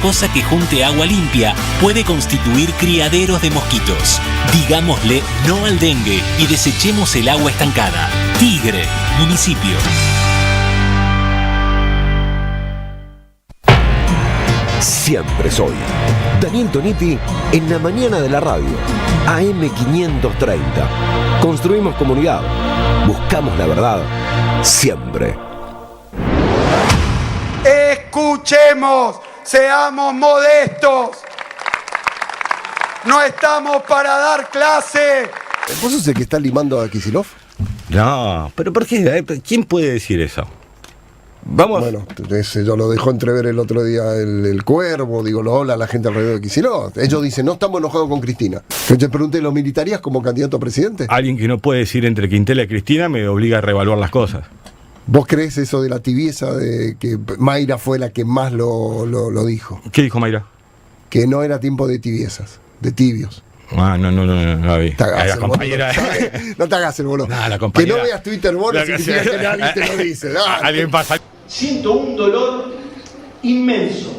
cosa que junte agua limpia puede constituir criaderos de mosquitos. Digámosle no al dengue y desechemos el agua estancada. Tigre, municipio. Siempre soy Daniel Toniti en la mañana de la radio. AM530. Construimos comunidad. Buscamos la verdad. Siempre. Escuchemos, seamos modestos. No estamos para dar clase. ¿Vos sos el que está limando a Kicillof? No, pero ¿por qué? ¿Quién puede decir eso? Vamos. Bueno, yo lo dejó entrever el otro día el Cuervo, digo, lo habla la gente alrededor de Kicillof. Ellos dicen, no estamos enojados con Cristina. Yo te pregunté, ¿lo militarías como candidato a presidente? Alguien que no puede decir entre Quintela y Cristina me obliga a reevaluar las cosas. ¿Vos crees eso de la tibieza, de que Mayra fue la que más lo dijo? ¿Qué dijo Mayra? Que no era tiempo de tibiezas, de tibios. Ah, no la vi. La compañera. No te hagas el boludo. Que no veas Twitter, vos, no significa que alguien te lo dice. Dale. Alguien pasa. Siento un dolor inmenso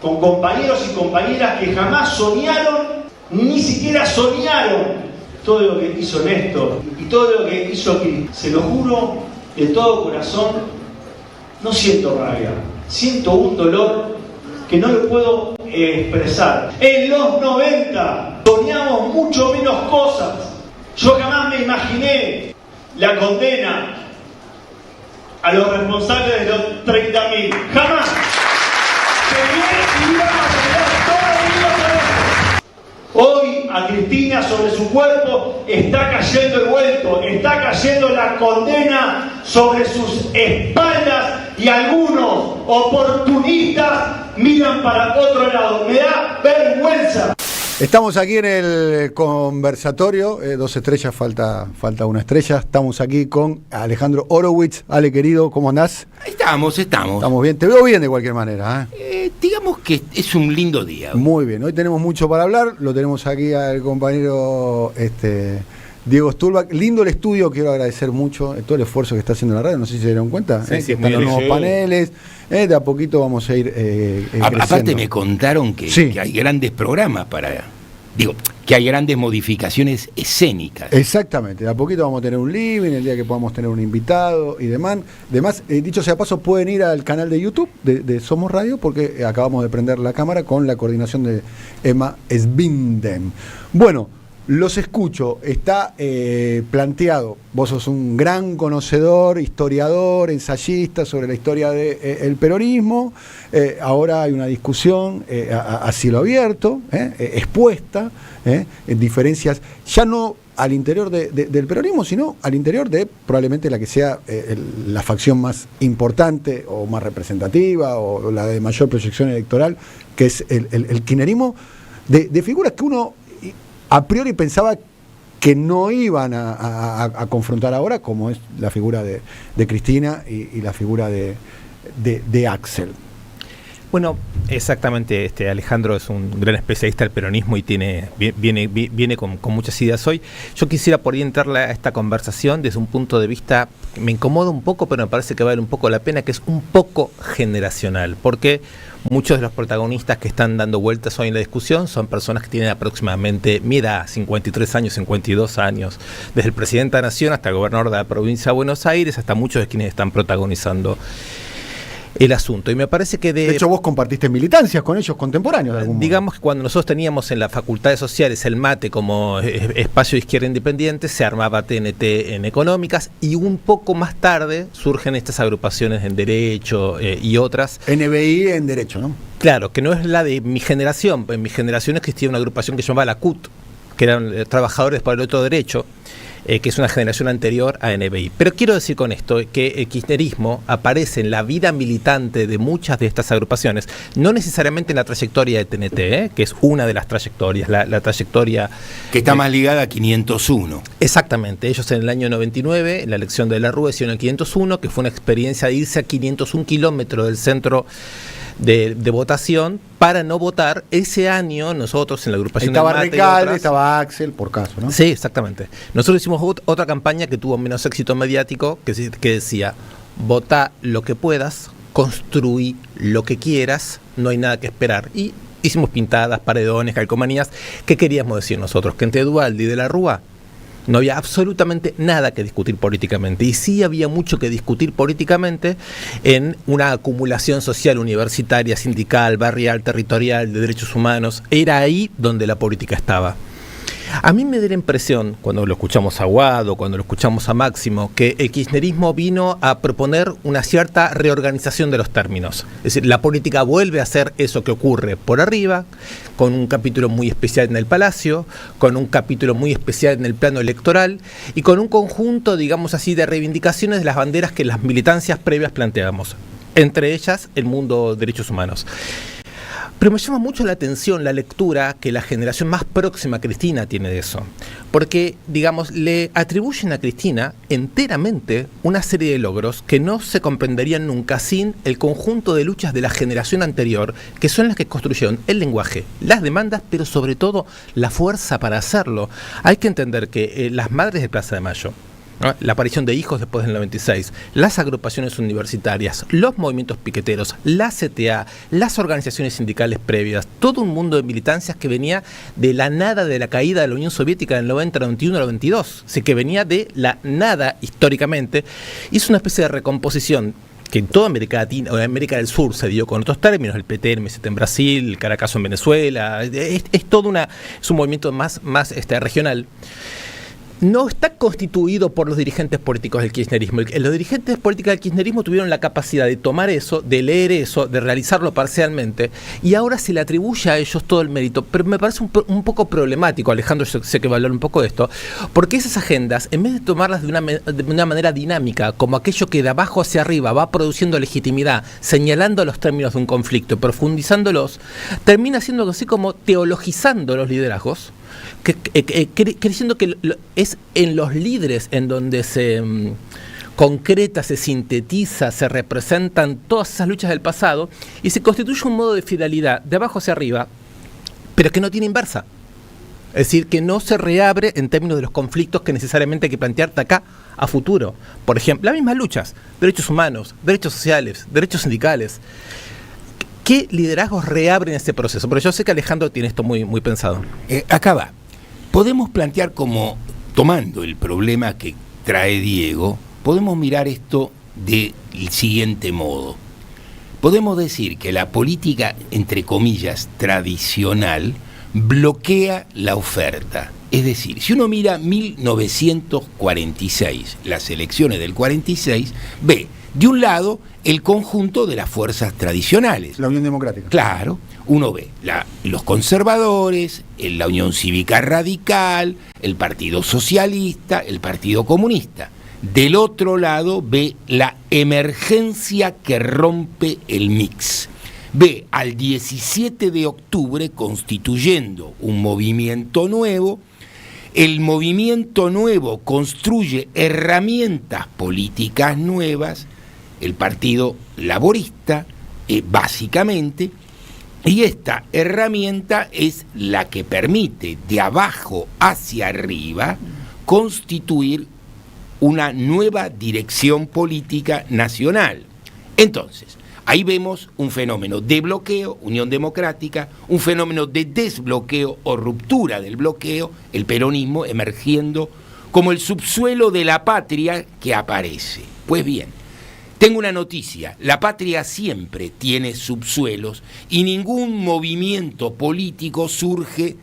con compañeros y compañeras que jamás soñaron, ni siquiera soñaron todo lo que hizo Néstor y todo lo que hizo Cris. Se lo juro de todo corazón, no siento rabia, siento un dolor que no lo puedo expresar. En los 90 soñamos mucho menos cosas. Yo jamás me imaginé la condena a los responsables de los 30.000. Jamás. Hoy a Cristina sobre su cuerpo está cayendo el vuelto, está cayendo la condena sobre sus espaldas y algunos oportunistas miran para otro lado. Me da vergüenza. Estamos aquí en el conversatorio, 2 estrellas, falta 1 estrella. Estamos aquí con Alejandro Horowitz. Ale, querido, ¿cómo andás? Estamos. Estamos bien, te veo bien de cualquier manera. Digamos que es un lindo día. Muy bien, hoy tenemos mucho para hablar, lo tenemos aquí al compañero Diego Stulbach. Lindo el estudio, quiero agradecer mucho todo el esfuerzo que está haciendo la radio, no sé si se dieron cuenta, sí, que están los nuevos paneles, de a poquito vamos a ir creciendo. Aparte me contaron que hay grandes programas que hay grandes modificaciones escénicas. Exactamente, de a poquito vamos a tener un living, el día que podamos tener un invitado y demás. Dicho sea paso, pueden ir al canal de YouTube de Somos Radio, porque acabamos de prender la cámara con la coordinación de Emma Svinden. Bueno, los escucho, está planteado, vos sos un gran conocedor, historiador, ensayista sobre la historia del peronismo, ahora hay una discusión a cielo abierto, expuesta, en diferencias, ya no al interior del peronismo, sino al interior de probablemente la que sea la facción más importante o más representativa o la de mayor proyección electoral, que es el kirchnerismo, de figuras que uno a priori pensaba que no iban a confrontar ahora, como es la figura de Cristina y la figura de Axel. Bueno, exactamente, Alejandro es un gran especialista del peronismo y viene con muchas ideas hoy. Yo quisiera por ahí entrarle a esta conversación desde un punto de vista, me incomoda un poco, pero me parece que vale un poco la pena, que es un poco generacional, porque muchos de los protagonistas que están dando vueltas hoy en la discusión son personas que tienen aproximadamente mi edad, 53 años, 52 años, desde el presidente de la Nación hasta el gobernador de la provincia de Buenos Aires, hasta muchos de quienes están protagonizando el asunto. Y me parece que de hecho vos compartiste militancias con ellos contemporáneos de algún modo. Digamos que cuando nosotros teníamos en las facultades sociales el MATE como espacio de izquierda independiente, se armaba TNT en económicas y un poco más tarde surgen estas agrupaciones en derecho y otras. NBI en derecho, ¿no? Claro, que no es la de mi generación. En mi generación existía una agrupación que se llamaba la CUT, que eran trabajadores para el otro derecho, que es una generación anterior a NBI. Pero quiero decir con esto que el kirchnerismo aparece en la vida militante de muchas de estas agrupaciones, no necesariamente en la trayectoria de TNT, que es una de las trayectorias, la trayectoria que está más ligada a 501. Exactamente, ellos en el año 99, en la elección de la Rúa, hicieron el 501, que fue una experiencia de irse a 501 kilómetros del centro de votación para no votar. Ese año nosotros en la agrupación estaba Recalde, estaba Axel, por caso, ¿no? Sí, exactamente. Nosotros hicimos otra campaña que tuvo menos éxito mediático, que decía: votá lo que puedas, construí lo que quieras, no hay nada que esperar. Y hicimos pintadas, paredones, calcomanías. ¿Qué queríamos decir nosotros? Que entre Duhalde y de la Rúa no había absolutamente nada que discutir políticamente, y sí había mucho que discutir políticamente en una acumulación social, universitaria, sindical, barrial, territorial, de derechos humanos. Era ahí donde la política estaba. A mí me da la impresión, cuando lo escuchamos a Guado, cuando lo escuchamos a Máximo, que el kirchnerismo vino a proponer una cierta reorganización de los términos. Es decir, la política vuelve a hacer eso que ocurre por arriba, con un capítulo muy especial en el Palacio, con un capítulo muy especial en el plano electoral y con un conjunto, digamos así, de reivindicaciones de las banderas que las militancias previas planteábamos, entre ellas el mundo de derechos humanos. Pero me llama mucho la atención la lectura que la generación más próxima a Cristina tiene de eso, porque, digamos, le atribuyen a Cristina enteramente una serie de logros que no se comprenderían nunca sin el conjunto de luchas de la generación anterior, que son las que construyeron el lenguaje, las demandas, pero sobre todo la fuerza para hacerlo. Hay que entender que las madres de Plaza de Mayo, ¿no?, la aparición de hijos después del 96, las agrupaciones universitarias, los movimientos piqueteros, la CTA, las organizaciones sindicales previas, todo un mundo de militancias que venía de la nada de la caída de la Unión Soviética del 90, 91, 92, o sea, que venía de la nada históricamente. Hizo una especie de recomposición que en toda América Latina o en América del Sur se dio con otros términos, el PT en Brasil, el Caracazo en Venezuela, es todo es un movimiento más regional. No está constituido por los dirigentes políticos del kirchnerismo. Los dirigentes políticos del kirchnerismo tuvieron la capacidad de tomar eso, de leer eso, de realizarlo parcialmente, y ahora se le atribuye a ellos todo el mérito. Pero me parece un poco problemático, Alejandro, yo sé que va a hablar un poco de esto, porque esas agendas, en vez de tomarlas de una manera dinámica, como aquello que de abajo hacia arriba va produciendo legitimidad, señalando los términos de un conflicto, profundizándolos, termina siendo algo así como teologizando los liderazgos, creyendo que es en los líderes en donde se concreta, se sintetiza, se representan todas esas luchas del pasado, y se constituye un modo de fidelidad de abajo hacia arriba, pero que no tiene inversa. Es decir, que no se reabre en términos de los conflictos que necesariamente hay que plantear de acá a futuro. Por ejemplo, las mismas luchas, derechos humanos, derechos sociales, derechos sindicales. ¿Qué liderazgos reabren este proceso? Porque yo sé que Alejandro tiene esto muy, muy pensado. Acá va. Podemos plantear como, tomando el problema que trae Diego, podemos mirar esto del siguiente modo. Podemos decir que la política, entre comillas, tradicional, bloquea la oferta. Es decir, si uno mira 1946, las elecciones del 46, ve, de un lado, el conjunto de las fuerzas tradicionales. La Unión Democrática. Claro, uno ve los conservadores, la Unión Cívica Radical, el Partido Socialista, el Partido Comunista. Del otro lado ve la emergencia que rompe el mix. Ve al 17 de octubre constituyendo un movimiento nuevo. El movimiento nuevo construye herramientas políticas nuevas, el Partido Laborista, básicamente, y esta herramienta es la que permite de abajo hacia arriba constituir una nueva dirección política nacional. Entonces, ahí vemos un fenómeno de bloqueo, Unión Democrática, un fenómeno de desbloqueo o ruptura del bloqueo, el peronismo emergiendo como el subsuelo de la patria que aparece. Pues bien, tengo una noticia, la patria siempre tiene subsuelos y ningún movimiento político surge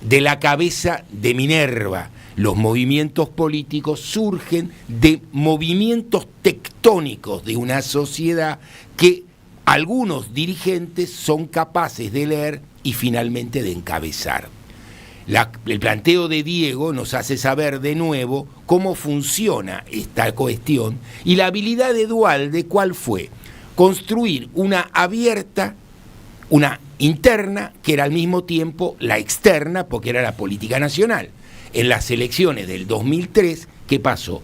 de la cabeza de Minerva. Los movimientos políticos surgen de movimientos tectónicos de una sociedad que algunos dirigentes son capaces de leer y finalmente de encabezar. El planteo de Diego nos hace saber de nuevo cómo funciona esta cuestión y la habilidad de Duhalde, ¿cuál fue? Construir una abierta, una interna, que era al mismo tiempo la externa, porque era la política nacional. En las elecciones del 2003, ¿qué pasó?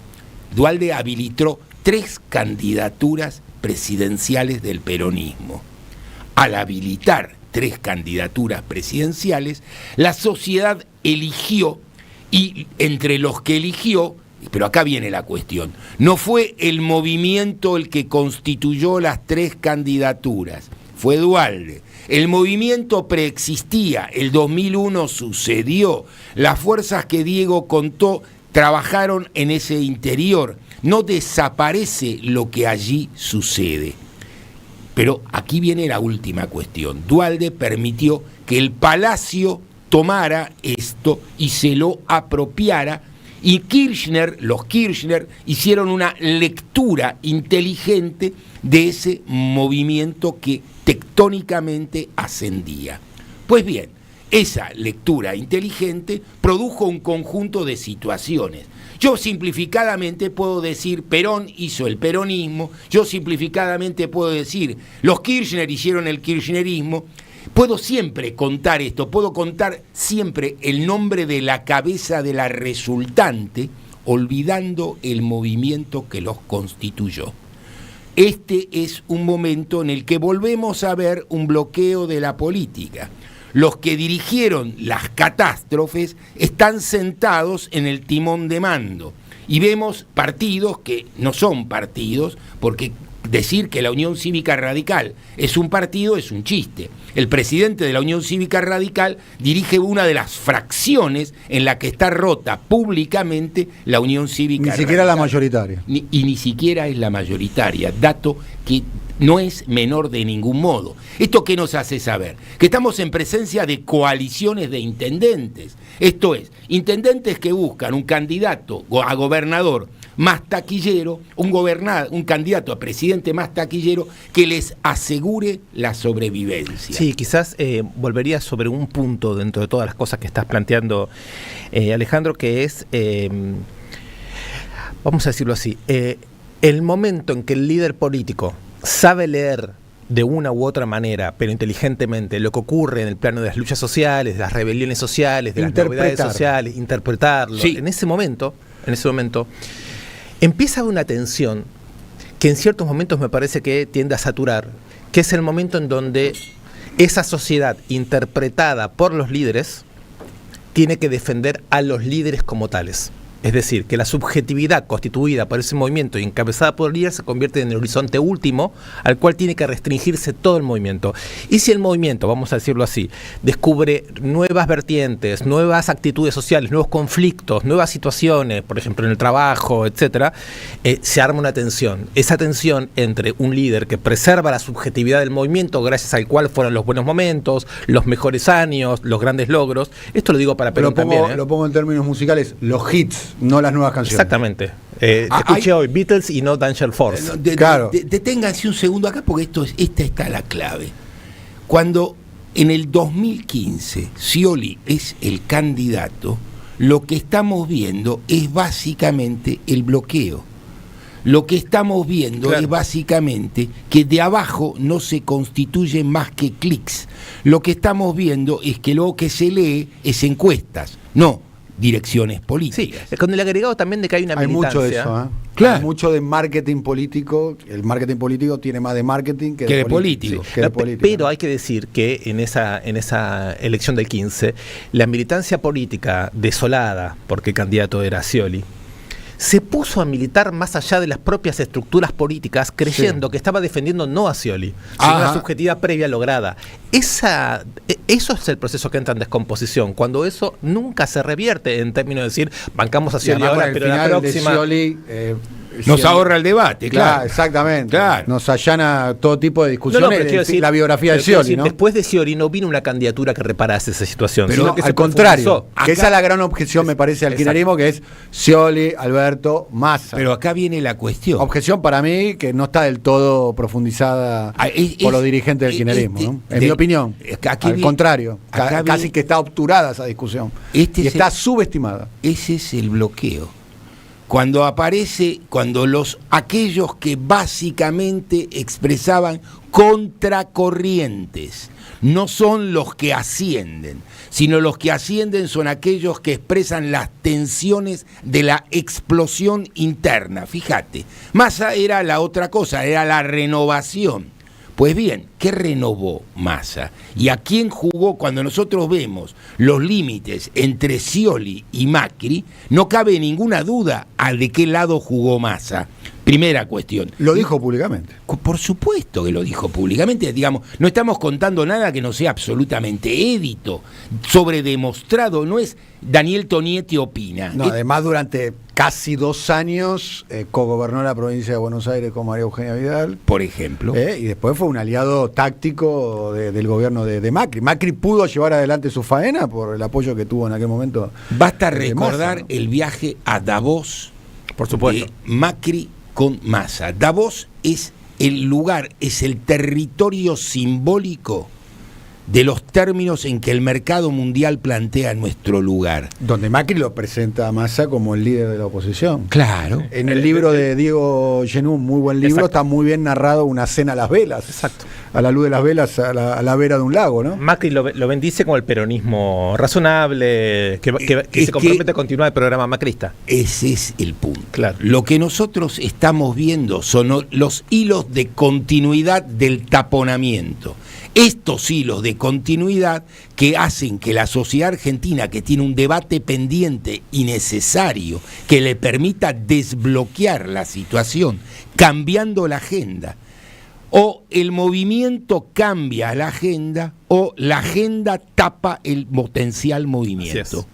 Duhalde habilitó 3 candidaturas presidenciales del peronismo. Al habilitar 3 candidaturas presidenciales, la sociedad eligió, y entre los que eligió pero acá viene la cuestión, no fue el movimiento el que constituyó las 3 candidaturas, fue Duhalde. El movimiento preexistía, el 2001 sucedió, las fuerzas que Diego contó trabajaron en ese interior, no desaparece lo que allí sucede. Pero aquí viene la última cuestión. Duhalde permitió que el Palacio tomara esto y se lo apropiara, y los Kirchner hicieron una lectura inteligente de ese movimiento que tectónicamente ascendía. Pues bien, esa lectura inteligente produjo un conjunto de situaciones. Yo simplificadamente puedo decir, Perón hizo el peronismo, yo simplificadamente puedo decir, los Kirchner hicieron el kirchnerismo. Puedo siempre contar esto, puedo contar siempre el nombre de la cabeza de la resultante, olvidando el movimiento que los constituyó. Este es un momento en el que volvemos a ver un bloqueo de la política. Los que dirigieron las catástrofes están sentados en el timón de mando y vemos partidos que no son partidos, porque decir que la Unión Cívica Radical es un partido es un chiste. El presidente de la Unión Cívica Radical dirige una de las fracciones en la que está rota públicamente la Unión Cívica Radical. Ni siquiera la mayoritaria. Ni siquiera es la mayoritaria, dato que no es menor de ningún modo. ¿Esto qué nos hace saber? Que estamos en presencia de coaliciones de intendentes. Esto es, intendentes que buscan un candidato a gobernador más taquillero, un candidato a presidente más taquillero que les asegure la sobrevivencia. Sí, quizás volvería sobre un punto dentro de todas las cosas que estás planteando, Alejandro, que es, vamos a decirlo así, el momento en que el líder político sabe leer de una u otra manera, pero inteligentemente, lo que ocurre en el plano de las luchas sociales, de las rebeliones sociales, de las novedades sociales, interpretarlo. Sí. En ese momento, empieza una tensión que en ciertos momentos me parece que tiende a saturar, que es el momento en donde esa sociedad interpretada por los líderes tiene que defender a los líderes como tales. Es decir, que la subjetividad constituida por ese movimiento y encabezada por el líder se convierte en el horizonte último al cual tiene que restringirse todo el movimiento. Y si el movimiento, vamos a decirlo así, descubre nuevas vertientes, nuevas actitudes sociales, nuevos conflictos, nuevas situaciones, por ejemplo en el trabajo, etcétera, se arma una tensión. Esa tensión entre un líder que preserva la subjetividad del movimiento, gracias al cual fueron los buenos momentos, los mejores años, los grandes logros. Esto lo digo para Perón también. Lo pongo en términos musicales, los hits, no las nuevas canciones. Exactamente. Te escuché hoy Beatles y no Danger Force. Claro. Deténganse un segundo acá porque esta está la clave. Cuando en el 2015 Scioli es el candidato, lo que estamos viendo es básicamente el bloqueo. Lo que estamos viendo es básicamente que de abajo no se constituyen más que clics. Lo que estamos viendo es que lo que se lee es encuestas, no direcciones políticas. Sí, con el agregado también de que hay una militancia. Hay mucho de eso, Claro. Hay mucho de marketing político. El marketing político tiene más de marketing que de político. Sí, pero hay que decir que en esa elección del 15, la militancia política desolada, porque el candidato era Scioli, se puso a militar más allá de las propias estructuras políticas, creyendo que estaba defendiendo no a Scioli, sino una subjetividad previa lograda. Eso es el proceso que entra en descomposición, cuando eso nunca se revierte en términos de decir, bancamos a Scioli ahora, pero la próxima... Scioli, nos ahorra el debate, claro. Exactamente. Claro. Nos allana todo tipo de discusiones. Decir, la biografía de Scioli, ¿no? Después de Scioli no vino una candidatura que reparase esa situación. Pero sino que al contrario, que esa es la gran objeción, me parece, al kirchnerismo, que es Scioli, Alberto, Massa. Pero acá viene la cuestión. Objeción para mí que no está del todo profundizada por los dirigentes del kirchnerismo, ¿no? En mi opinión. Al contrario, casi que está obturada esa discusión. Y está subestimada. Ese es el bloqueo. Cuando aquellos que básicamente expresaban contracorrientes, no son los que ascienden, sino los que ascienden son aquellos que expresan las tensiones de la explosión interna. Fíjate, Massa era la otra cosa, era la renovación. Pues bien, ¿qué renovó Massa? ¿Y a quién jugó? Cuando nosotros vemos los límites entre Scioli y Macri, no cabe ninguna duda a de qué lado jugó Massa. Primera cuestión. Lo dijo públicamente. Por supuesto que lo dijo públicamente, digamos, no estamos contando nada que no sea absolutamente édito, sobredemostrado, no es Daniel Tonietti opina. No, además durante casi 2 años cogobernó la provincia de Buenos Aires con María Eugenia Vidal. Por ejemplo. Y después fue un aliado táctico del gobierno de Macri. Macri pudo llevar adelante su faena por el apoyo que tuvo en aquel momento. Basta recordar, Massa, ¿no? el viaje a Davos, por supuesto, de Macri con Massa. Davos es el lugar, es el territorio simbólico de los términos en que el mercado mundial plantea nuestro lugar. Donde Macri lo presenta a Massa como el líder de la oposición. Claro. En el libro de Diego Genú, muy buen libro, exacto, está muy bien narrado una cena a las velas. Exacto. A la luz de las velas, a la vera de un lago, ¿no? Macri lo bendice como el peronismo razonable, que se compromete a continuar el programa macrista. Ese es el punto. Claro. Lo que nosotros estamos viendo son los hilos de continuidad del taponamiento. Estos hilos de continuidad que hacen que la sociedad argentina, que tiene un debate pendiente y necesario, que le permita desbloquear la situación, cambiando la agenda, o el movimiento cambia la agenda, o la agenda tapa el potencial movimiento.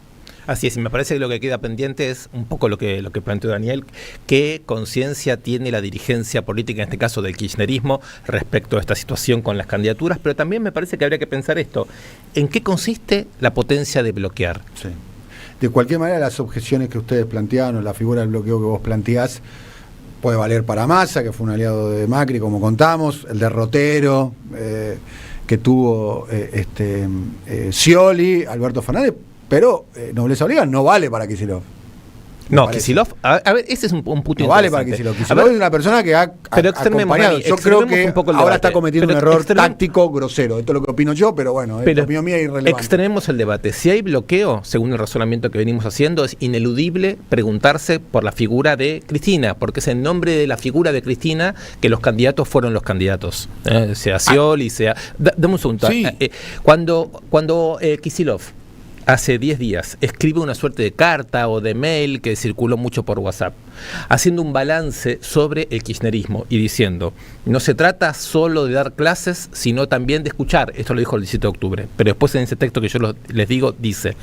Así es, y me parece que lo que queda pendiente es un poco lo que planteó Daniel, qué conciencia tiene la dirigencia política, en este caso del kirchnerismo, respecto a esta situación con las candidaturas, pero también me parece que habría que pensar esto, ¿en qué consiste la potencia de bloquear? Sí. De cualquier manera, las objeciones que ustedes planteaban, o la figura del bloqueo que vos planteás, puede valer para Massa, que fue un aliado de Macri, como contamos, el derrotero que tuvo Scioli, Alberto Fernández, pero nobleza obliga, no vale para Kicillof. No, Kicillof, a ver, ese es un punto no vale para Kicillof. Kicillof es una persona que ha acompañado. Yo creo que ahora está cometiendo un error táctico grosero. Esto es lo que opino yo, pero bueno, es opinión mía irrelevante. Extrememos el debate. Si hay bloqueo, según el razonamiento que venimos haciendo, es ineludible preguntarse por la figura de Cristina, porque es en nombre de la figura de Cristina que los candidatos fueron los candidatos. Sea Scioli, sea... Dame un segundo. Sí. Cuando Kicillof hace 10 días escribe una suerte de carta o de mail que circuló mucho por WhatsApp, haciendo un balance sobre el kirchnerismo y diciendo, no se trata solo de dar clases, sino también de escuchar. Esto lo dijo el 17 de octubre, pero después en ese texto que yo les digo, dice,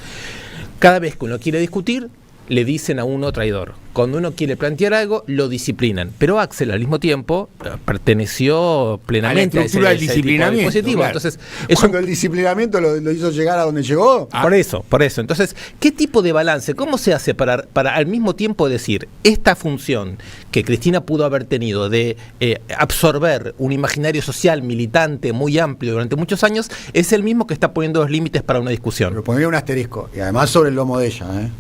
cada vez que uno quiere discutir, le dicen a uno traidor. Cuando uno quiere plantear algo, lo disciplinan. Pero Axel, al mismo tiempo, perteneció plenamente a la estructura del disciplinamiento. Claro. Entonces, cuando el disciplinamiento lo hizo llegar a donde llegó. Por eso. Entonces, ¿qué tipo de balance? ¿Cómo se hace para al mismo tiempo decir esta función que Cristina pudo haber tenido de absorber un imaginario social militante muy amplio durante muchos años, es el mismo que está poniendo los límites para una discusión? Pero pondría un asterisco, y además sobre el lomo de ella,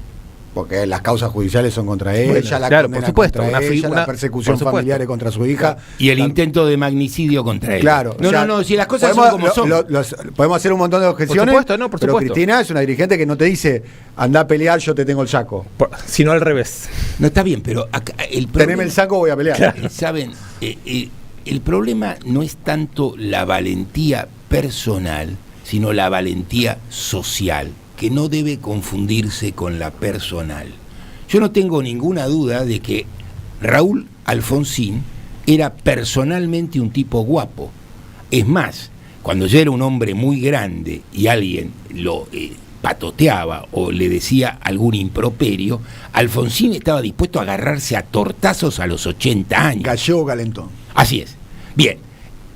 porque las causas judiciales son contra ella, la condena contra ella, la persecución familiar contra su hija. Y el intento de magnicidio contra ella. Claro. No, si las cosas son como son. Podemos hacer un montón de objeciones, por supuesto. Pero Cristina es una dirigente que no te dice, anda a pelear, yo te tengo el saco. Sino al revés. No, está bien, pero acá el problema... Teneme el saco, voy a pelear. Claro. ¿Saben? El problema no es tanto la valentía personal, sino la valentía social, que no debe confundirse con la personal. Yo no tengo ninguna duda de que Raúl Alfonsín era personalmente un tipo guapo. Es más, cuando yo era un hombre muy grande y alguien lo patoteaba o le decía algún improperio, Alfonsín estaba dispuesto a agarrarse a tortazos a los 80 años. Gallego calentón. Así es. Bien,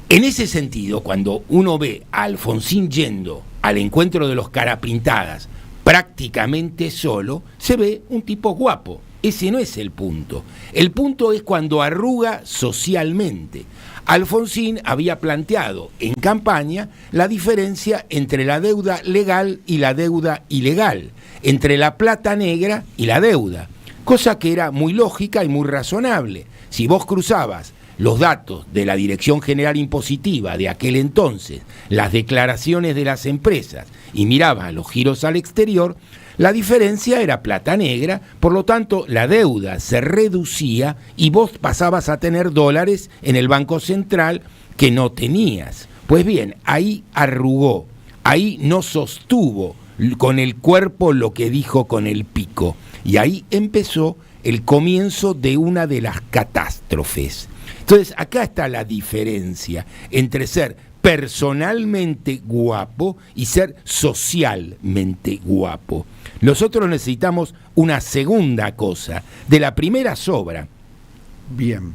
en ese sentido, cuando uno ve a Alfonsín yendo al encuentro de los carapintadas prácticamente solo, se ve un tipo guapo. Ese no es el punto. El punto es cuando arruga socialmente. Alfonsín había planteado en campaña la diferencia entre la deuda legal y la deuda ilegal, entre la plata negra y la deuda, cosa que era muy lógica y muy razonable. Si vos cruzabas los datos de la Dirección General Impositiva de aquel entonces, las declaraciones de las empresas y mirabas los giros al exterior, la diferencia era plata negra, por lo tanto la deuda se reducía y vos pasabas a tener dólares en el Banco Central que no tenías. Pues bien, ahí arrugó, ahí no sostuvo con el cuerpo lo que dijo con el pico. Y ahí empezó el comienzo de una de las catástrofes. Entonces, acá está la diferencia entre ser personalmente guapo y ser socialmente guapo. Nosotros necesitamos una segunda cosa. De la primera sobra. Bien.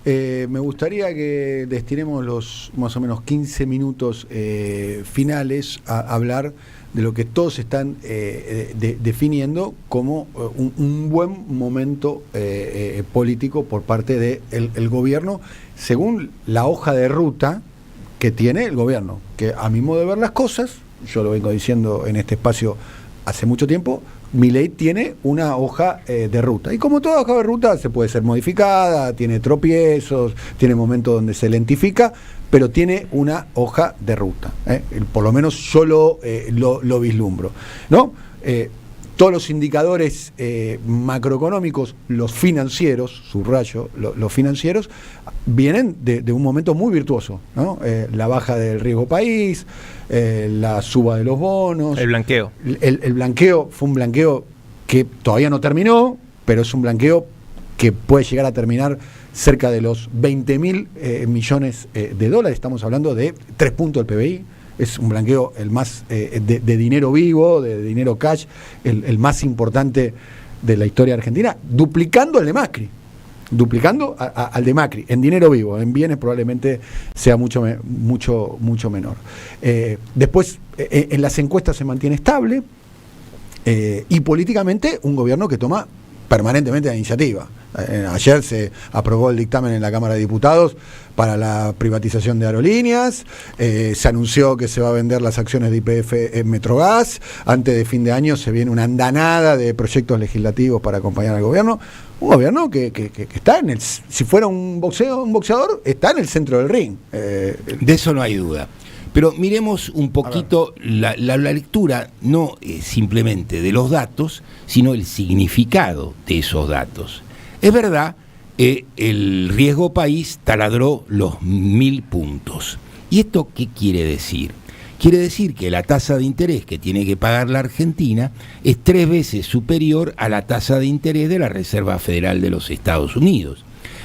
Me gustaría que destinemos los más o menos 15 minutos finales a hablar de lo que todos están definiendo como un buen momento político por parte del gobierno, según la hoja de ruta que tiene el gobierno, que a mi modo de ver las cosas, yo lo vengo diciendo en este espacio hace mucho tiempo, Milei tiene una hoja de ruta. Y como toda hoja de ruta se puede ser modificada, tiene tropiezos, tiene momentos donde se lentifica, pero tiene una hoja de ruta. Por lo menos yo lo vislumbro, ¿no? Todos los indicadores macroeconómicos, los financieros, subrayo, los financieros, vienen de un momento muy virtuoso, ¿no? La baja del riesgo país, la suba de los bonos. El blanqueo. El blanqueo fue un blanqueo que todavía no terminó, pero es un blanqueo que puede llegar a terminar cerca de los 20.000 millones de dólares. Estamos hablando de 3 puntos del PBI. Es un blanqueo el más de dinero vivo, de dinero cash, el más importante de la historia argentina, duplicando al de Macri, al de Macri, en dinero vivo, en bienes probablemente sea mucho menor. Después, en las encuestas se mantiene estable y políticamente un gobierno que toma permanentemente la iniciativa. Ayer se aprobó el dictamen en la Cámara de Diputados para la privatización de aerolíneas, se anunció que se va a vender las acciones de YPF en Metrogas, antes de fin de año se viene una andanada de proyectos legislativos para acompañar al gobierno, un gobierno que está en el, si fuera un boxeador, está en el centro del ring. De eso no hay duda. Pero miremos un poquito la lectura, no simplemente de los datos, sino el significado de esos datos. Es verdad, el riesgo país taladró los 1.000 puntos. ¿Y esto qué quiere decir? Quiere decir que la tasa de interés que tiene que pagar la Argentina es 3 veces superior a la tasa de interés de la Reserva Federal de los Estados Unidos.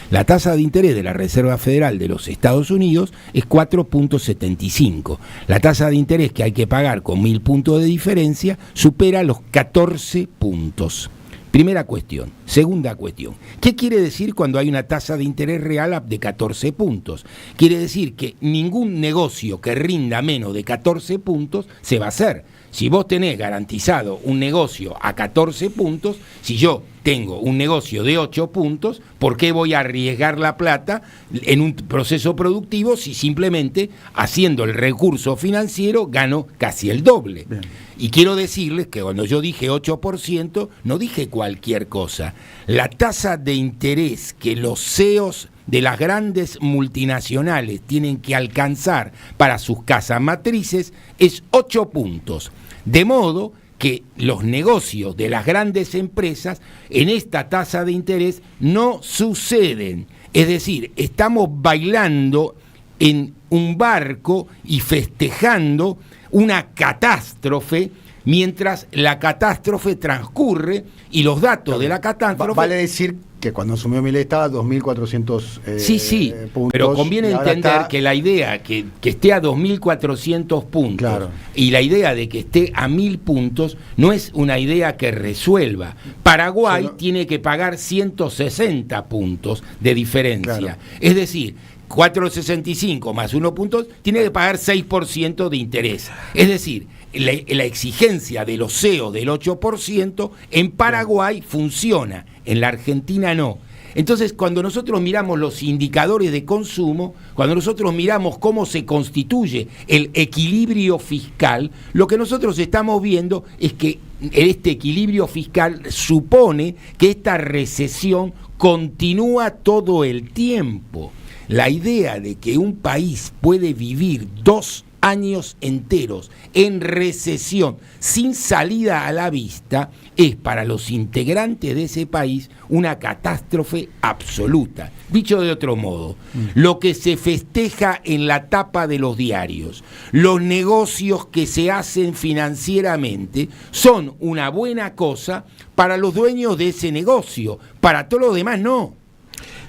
La tasa de interés de la Reserva Federal de los Estados Unidos es 4.75. La tasa de interés que hay que pagar con 1.000 puntos de diferencia supera los 14 puntos. Primera cuestión. Segunda cuestión. ¿Qué quiere decir cuando hay una tasa de interés real de 14 puntos? Quiere decir que ningún negocio que rinda menos de 14 puntos se va a hacer. Si vos tenés garantizado un negocio a 14 puntos, si yo tengo un negocio de 8 puntos, ¿por qué voy a arriesgar la plata en un proceso productivo si simplemente haciendo el recurso financiero gano casi el doble? Bien. Y quiero decirles que cuando yo dije 8%, no dije cualquier cosa. La tasa de interés que los CEOs de las grandes multinacionales tienen que alcanzar para sus casas matrices es 8 puntos. De modo que los negocios de las grandes empresas en esta tasa de interés no suceden. Es decir, estamos bailando en un barco y festejando una catástrofe mientras la catástrofe transcurre y los datos de la catástrofe... Vale decir que cuando asumió Milei estaba a 2.400 sí, puntos, pero conviene entender que la idea que esté a 2.400 puntos, claro, y la idea de que esté a 1.000 puntos no es una idea que resuelva. Paraguay tiene que pagar 160 puntos de diferencia. Claro. Es decir, 4.65 más 1 puntos tiene que pagar 6% de interés. Es decir, la exigencia de los CEOs del 8% en Paraguay funciona, en la Argentina no. Entonces, cuando nosotros miramos los indicadores de consumo, cuando nosotros miramos cómo se constituye el equilibrio fiscal, lo que nosotros estamos viendo es que este equilibrio fiscal supone que esta recesión continúa todo el tiempo. La idea de que un país puede vivir 2 años enteros en recesión, sin salida a la vista, es para los integrantes de ese país una catástrofe absoluta. Dicho de otro modo, lo que se festeja en la tapa de los diarios, los negocios que se hacen financieramente, son una buena cosa para los dueños de ese negocio, para todos los demás no.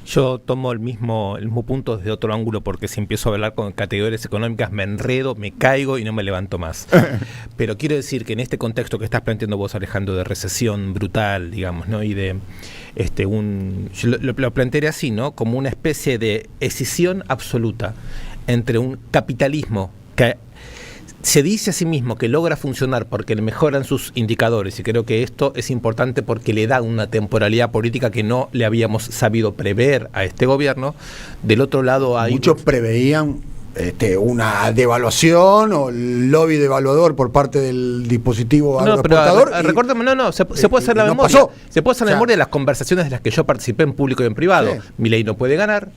Yo tomo el mismo punto desde otro ángulo, porque si empiezo a hablar con categorías económicas me enredo, me caigo y no me levanto más. Pero quiero decir que en este contexto que estás planteando vos, Alejandro, de recesión brutal, digamos, ¿no? Y de yo lo plantearé así, ¿no? Como una especie de escisión absoluta entre un capitalismo que se dice a sí mismo que logra funcionar porque le mejoran sus indicadores, y creo que esto es importante porque le da una temporalidad política que no le habíamos sabido prever a este gobierno. Del otro lado hay... Muchos preveían una devaluación o el lobby devaluador por parte del dispositivo agroexportador. Recordemos, se puede hacer la memoria. Pasó. Se puede hacer la memoria de las conversaciones de las que yo participé en público y en privado. Sí. Milei no puede ganar.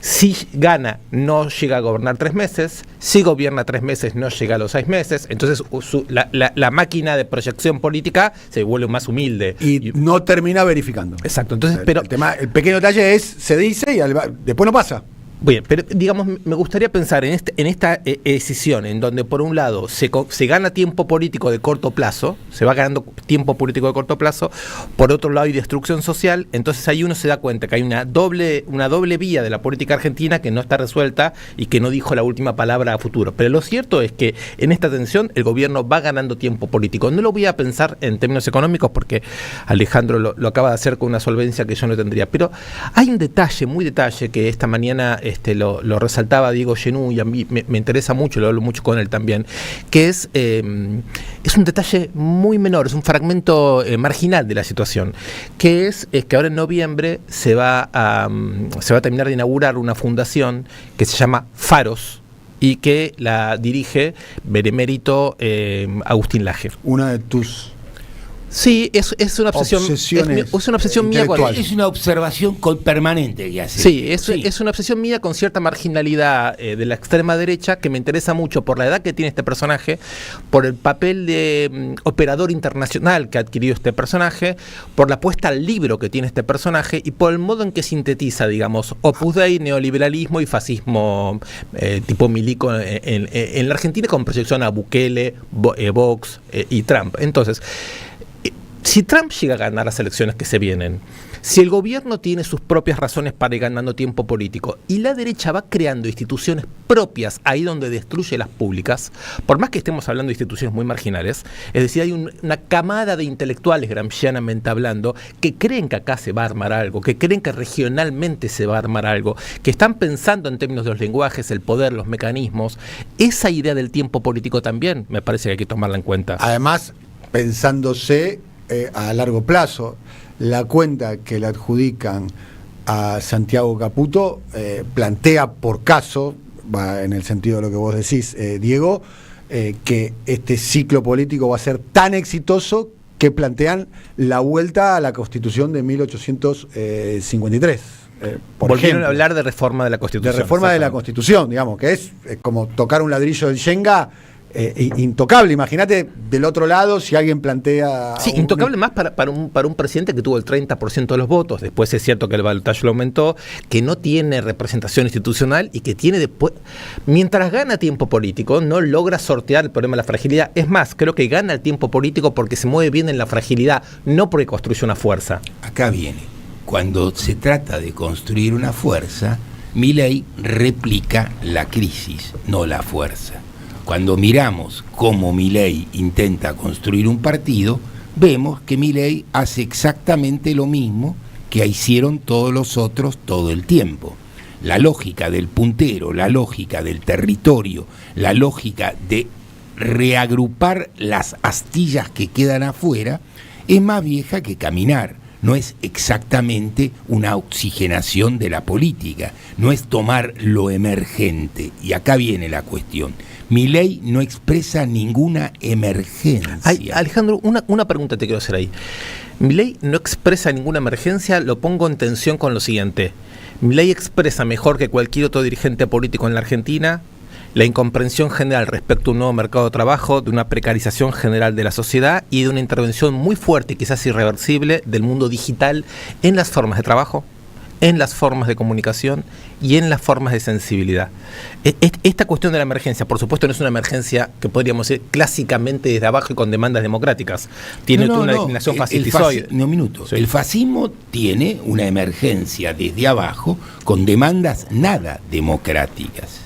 Si gana, no llega a gobernar 3 meses. Si gobierna 3 meses, no llega a los 6 meses. Entonces la máquina de proyección política se vuelve más humilde. Y no termina verificando. Exacto. Entonces, el pequeño detalle es, se dice y después no pasa. Bien, pero digamos, me gustaría pensar en esta decisión en donde por un lado se gana tiempo político de corto plazo, se va ganando tiempo político de corto plazo, por otro lado hay destrucción social. Entonces ahí uno se da cuenta que hay una doble vía de la política argentina que no está resuelta y que no dijo la última palabra a futuro. Pero lo cierto es que en esta tensión el gobierno va ganando tiempo político. No lo voy a pensar en términos económicos porque Alejandro lo acaba de hacer con una solvencia que yo no tendría, pero hay un detalle, muy detalle, que esta mañana lo resaltaba Diego Genú, y a mí me interesa mucho, lo hablo mucho con él también, que es un detalle muy menor, es un fragmento marginal de la situación, que es que ahora en noviembre se va a terminar de inaugurar una fundación que se llama Faros y que la dirige benemérito Agustín Laje. Una de tus... Sí, es una obsesión. Es una obsesión mía. Es una observación permanente que hace. Sí, es una obsesión mía con cierta marginalidad de la extrema derecha, que me interesa mucho por la edad que tiene este personaje, por el papel de operador internacional que ha adquirido este personaje, por la apuesta al libro que tiene este personaje y por el modo en que sintetiza, digamos, Opus Dei, neoliberalismo y fascismo tipo milico en la Argentina, con proyección a Bukele, Vox y Trump. Entonces, si Trump llega a ganar las elecciones que se vienen, si el gobierno tiene sus propias razones para ir ganando tiempo político y la derecha va creando instituciones propias ahí donde destruye las públicas, por más que estemos hablando de instituciones muy marginales, es decir, hay una camada de intelectuales, gramscianamente hablando, que creen que acá se va a armar algo, que creen que regionalmente se va a armar algo, que están pensando en términos de los lenguajes, el poder, los mecanismos. Esa idea del tiempo político también me parece que hay que tomarla en cuenta. Además, pensándose a largo plazo, la cuenta que le adjudican a Santiago Caputo plantea por caso, va en el sentido de lo que vos decís, Diego, que este ciclo político va a ser tan exitoso que plantean la vuelta a la Constitución de 1853. Volvieron a hablar de reforma de la Constitución. De reforma de la Constitución, digamos, que es como tocar un ladrillo del Shenga. Intocable. Imagínate del otro lado si alguien plantea... Sí, intocable más para un presidente que tuvo el 30% de los votos. Después es cierto que el balotaje lo aumentó, que no tiene representación institucional y que tiene después... Mientras gana tiempo político, no logra sortear el problema de la fragilidad. Es más, creo que gana el tiempo político porque se mueve bien en la fragilidad, no porque construye una fuerza. Acá viene. Cuando se trata de construir una fuerza, Milei replica la crisis, no la fuerza. Cuando miramos cómo Milei intenta construir un partido, vemos que Milei hace exactamente lo mismo que hicieron todos los otros todo el tiempo. La lógica del puntero, la lógica del territorio, la lógica de reagrupar las astillas que quedan afuera, es más vieja que caminar. No es exactamente una oxigenación de la política, no es tomar lo emergente. Y acá viene la cuestión. Milei no expresa ninguna emergencia. Alejandro, una pregunta te quiero hacer ahí. Milei no expresa ninguna emergencia, lo pongo en tensión con lo siguiente. Milei expresa mejor que cualquier otro dirigente político en la Argentina la incomprensión general respecto a un nuevo mercado de trabajo, de una precarización general de la sociedad y de una intervención muy fuerte y quizás irreversible del mundo digital en las formas de trabajo, en las formas de comunicación y en las formas de sensibilidad. Esta cuestión de la emergencia, por supuesto, no es una emergencia que podríamos decir clásicamente desde abajo y con demandas democráticas. Tiene una declinación fascistoide. Sí. El fascismo tiene una emergencia desde abajo con demandas nada democráticas.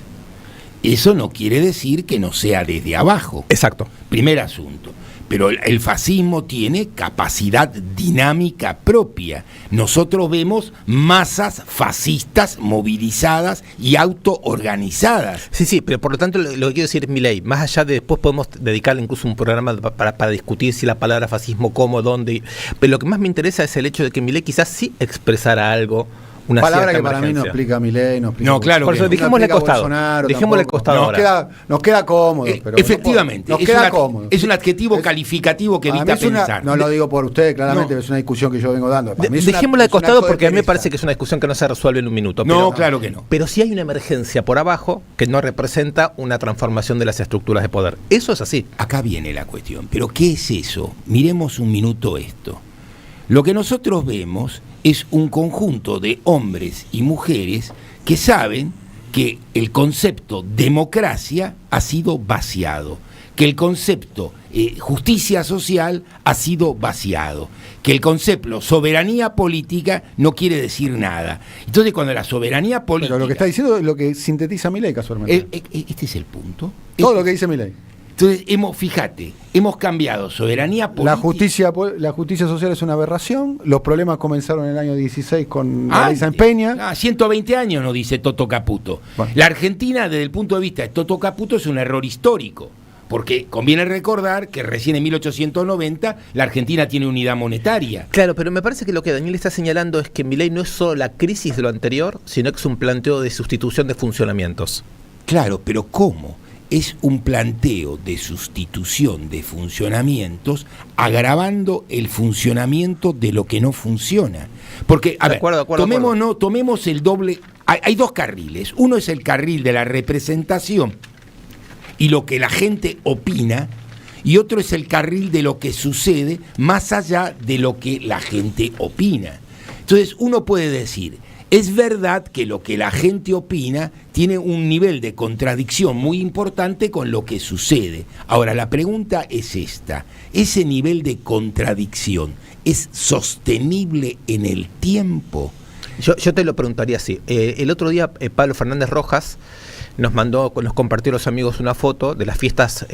Eso no quiere decir que no sea desde abajo. Exacto. Primer asunto. Pero el fascismo tiene capacidad dinámica propia. Nosotros vemos masas fascistas movilizadas y autoorganizadas. Sí, pero por lo tanto lo que quiero decir es Milei. Más allá de después podemos dedicarle incluso un programa para discutir si la palabra fascismo, cómo, dónde. Pero lo que más me interesa es el hecho de que Milei quizás sí expresara algo. Una palabra que para mí no explica Milei, no explica. No, claro. Por eso dejémosle al costado. Dejémosle al costado ahora. Nos queda cómodo. Pero efectivamente. Nos queda cómodo. Es un adjetivo calificativo que evita pensar. No lo digo por usted, claramente, es una discusión que yo vengo dando. Dejémosle al costado porque a mí me parece que es una discusión que no se resuelve en un minuto. No, claro que no. Pero sí hay una emergencia por abajo que no representa una transformación de las estructuras de poder. Eso es así. Acá viene la cuestión. ¿Pero qué es eso? Miremos un minuto esto. Lo que nosotros vemos es un conjunto de hombres y mujeres que saben que el concepto democracia ha sido vaciado, que el concepto justicia social ha sido vaciado, que el concepto soberanía política no quiere decir nada. Entonces, cuando la soberanía política... Pero lo que está diciendo es lo que sintetiza Milei casualmente. Este es el punto. Todo lo que dice Milei. Entonces, hemos cambiado soberanía política. La justicia social es una aberración. Los problemas comenzaron en el año 16 con la ley Sáenz Peña. 120 años, nos dice Toto Caputo. Bueno. La Argentina, desde el punto de vista de Toto Caputo, es un error histórico. Porque conviene recordar que recién en 1890 la Argentina tiene unidad monetaria. Claro, pero me parece que lo que Daniel está señalando es que Milei no es solo la crisis de lo anterior, sino que es un planteo de sustitución de funcionamientos. Claro, pero ¿cómo? Es un planteo de sustitución de funcionamientos agravando el funcionamiento de lo que no funciona. Porque, tomemos el doble... Hay dos carriles. Uno es el carril de la representación y lo que la gente opina, y otro es el carril de lo que sucede más allá de lo que la gente opina. Entonces, uno puede decir... Es verdad que lo que la gente opina tiene un nivel de contradicción muy importante con lo que sucede. Ahora, la pregunta es esta. ¿Ese nivel de contradicción es sostenible en el tiempo? Yo te lo preguntaría así. El otro día Pablo Fernández Rojas nos compartió los amigos una foto de las fiestas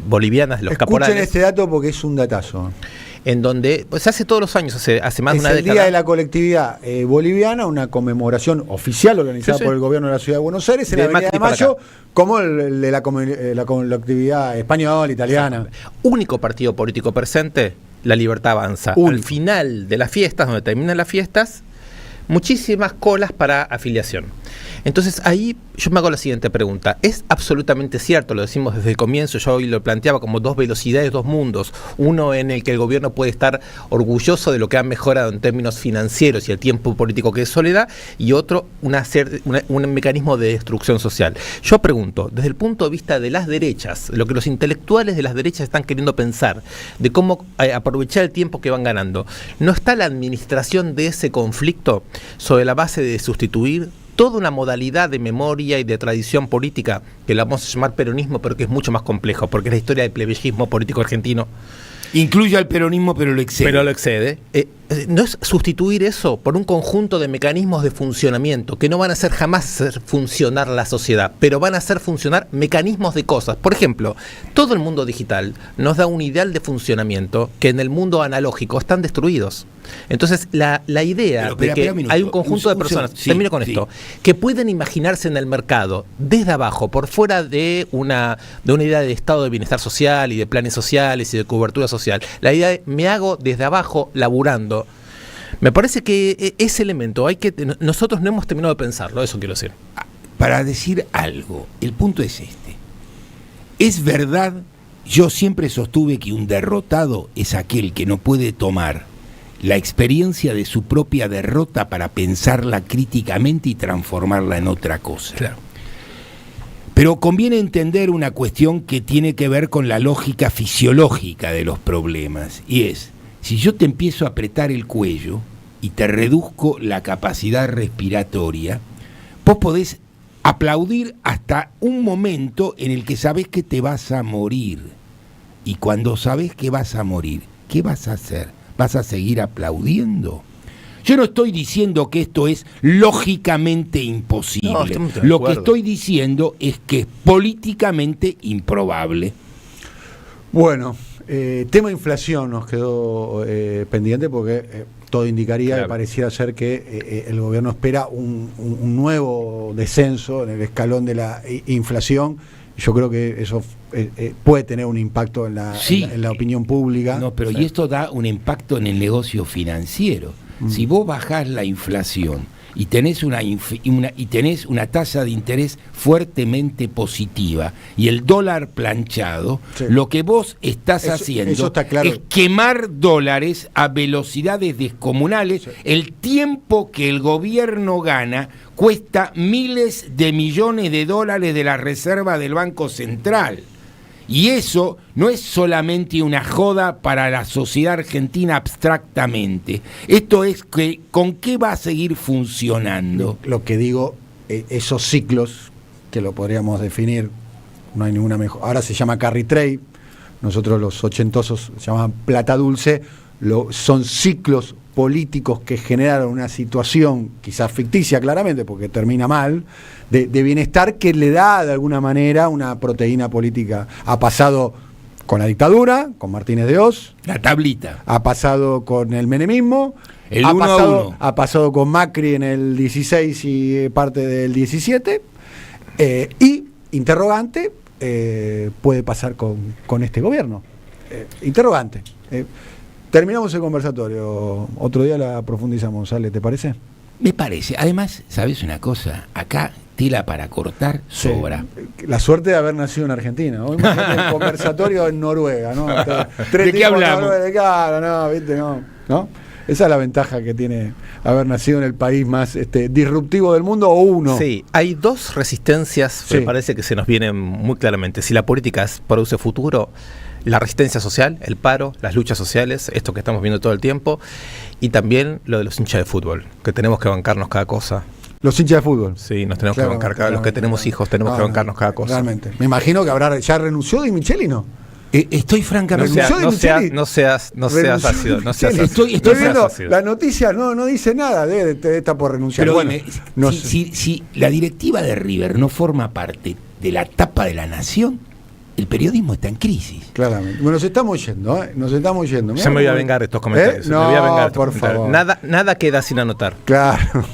bolivianas de los caporales. Escuchen este dato porque es un datazo. En donde se hace todos los años, hace más de una década. Es el Día de la Colectividad Boliviana, una conmemoración oficial organizada por el gobierno de la Ciudad de Buenos Aires en la Avenida de Mayo, como el de la colectividad española, italiana. Único partido político presente, La Libertad Avanza. Al final de las fiestas, donde terminan las fiestas, muchísimas colas para afiliación. Entonces ahí yo me hago la siguiente pregunta. Es absolutamente cierto, lo decimos desde el comienzo, yo hoy lo planteaba como dos velocidades, dos mundos. Uno en el que el gobierno puede estar orgulloso de lo que ha mejorado en términos financieros y el tiempo político que eso le da, y otro un mecanismo de destrucción social. Yo pregunto, desde el punto de vista de las derechas, lo que los intelectuales de las derechas están queriendo pensar, de cómo aprovechar el tiempo que van ganando, ¿no está la administración de ese conflicto sobre la base de sustituir toda una modalidad de memoria y de tradición política, que la vamos a llamar peronismo, pero que es mucho más complejo, porque es la historia del plebiscismo político argentino? Incluye al peronismo, pero lo excede. ¿No es sustituir eso por un conjunto de mecanismos de funcionamiento que no van a hacer jamás hacer funcionar la sociedad, pero van a hacer funcionar mecanismos de cosas? Por ejemplo, todo el mundo digital nos da un ideal de funcionamiento que en el mundo analógico están destruidos. Entonces, la idea de que hay un conjunto de personas, termino con esto, que pueden imaginarse en el mercado desde abajo, por fuera de una idea de estado de bienestar social y de planes sociales y de cobertura social, la idea de me hago desde abajo laburando, me parece que ese elemento nosotros no hemos terminado de pensarlo, eso quiero decir. Para decir algo, el punto es este. Es verdad, yo siempre sostuve que un derrotado es aquel que no puede tomar la experiencia de su propia derrota para pensarla críticamente y transformarla en otra cosa. Claro. Pero conviene entender una cuestión que tiene que ver con la lógica fisiológica de los problemas, y es, si yo te empiezo a apretar el cuello y te reduzco la capacidad respiratoria, vos podés aplaudir hasta un momento en el que sabés que te vas a morir. Y cuando sabés que vas a morir, ¿qué vas a hacer? ¿Vas a seguir aplaudiendo? Yo no estoy diciendo que esto es lógicamente imposible. No, lo que estoy diciendo es que es políticamente improbable. Bueno, tema inflación nos quedó pendiente porque todo indicaría, que pareciera ser que el gobierno espera un nuevo descenso en el escalón de la inflación. Yo creo que eso puede tener un impacto en la opinión pública. No, pero y esto da un impacto en el negocio financiero. Si vos bajás la inflación y tenés una tasa de interés fuertemente positiva y el dólar planchado, lo que vos estás haciendo es quemar dólares a velocidades descomunales. El tiempo que el gobierno gana cuesta miles de millones de dólares de la reserva del Banco Central. Y eso no es solamente una joda para la sociedad argentina abstractamente. Esto es que ¿con qué va a seguir funcionando? Lo que digo, esos ciclos, que lo podríamos definir, no hay ninguna mejor. Ahora se llama carry trade, nosotros los ochentosos se llaman plata dulce, son ciclos políticos que generaron una situación, quizás ficticia claramente, porque termina mal, de bienestar que le da de alguna manera una proteína política. Ha pasado con la dictadura, con Martínez de Oz, la tablita. Ha pasado con el menemismo, ha pasado con Macri en el 16 y parte del 17, y interrogante, puede pasar con este gobierno. Interrogante. Terminamos el conversatorio. Otro día la profundizamos, ¿sale? ¿Te parece? Me parece. Además, ¿sabes una cosa? Acá tela para cortar sobra. La suerte de haber nacido en Argentina. Hoy imagínate el conversatorio en Noruega, ¿no? ¿De qué hablamos? Claro, no, ¿viste? ¿No? Esa es la ventaja que tiene haber nacido en el país más disruptivo del mundo, o uno. Sí, hay dos resistencias, me parece que se nos vienen muy claramente. Si la política produce futuro, la resistencia social, el paro, las luchas sociales, esto que estamos viendo todo el tiempo, y también lo de los hinchas de fútbol, que tenemos que bancarnos cada cosa. Los hinchas de fútbol. Sí, nos tenemos que bancar los que tenemos hijos, tenemos que bancarnos cada cosa. Realmente. Me imagino que ya renunció Di Micheli, ¿no? Estoy francamente... No seas ácido. Estoy viendo la noticia, no dice nada, está por renunciar. Pero bueno, si la directiva de River no forma parte de la tapa de la nación, el periodismo está en crisis. Claramente. Bueno, nos estamos yendo. Mirá, se me voy a vengar estos comentarios. No, me voy a vengar por favor. Nada queda sin anotar. Claro.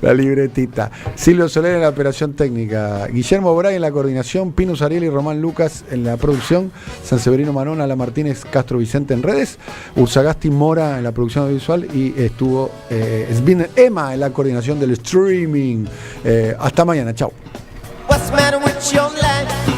La libretita. Silvio Soler en la operación técnica. Guillermo Bray en la coordinación. Pino Ariel y Román Lucas en la producción. San Severino Manón, Ala Martínez, Castro Vicente en redes. Ursagasti Mora en la producción audiovisual. Y estuvo Sbin Emma en la coordinación del streaming. Hasta mañana. Chau. What's the matter with your life?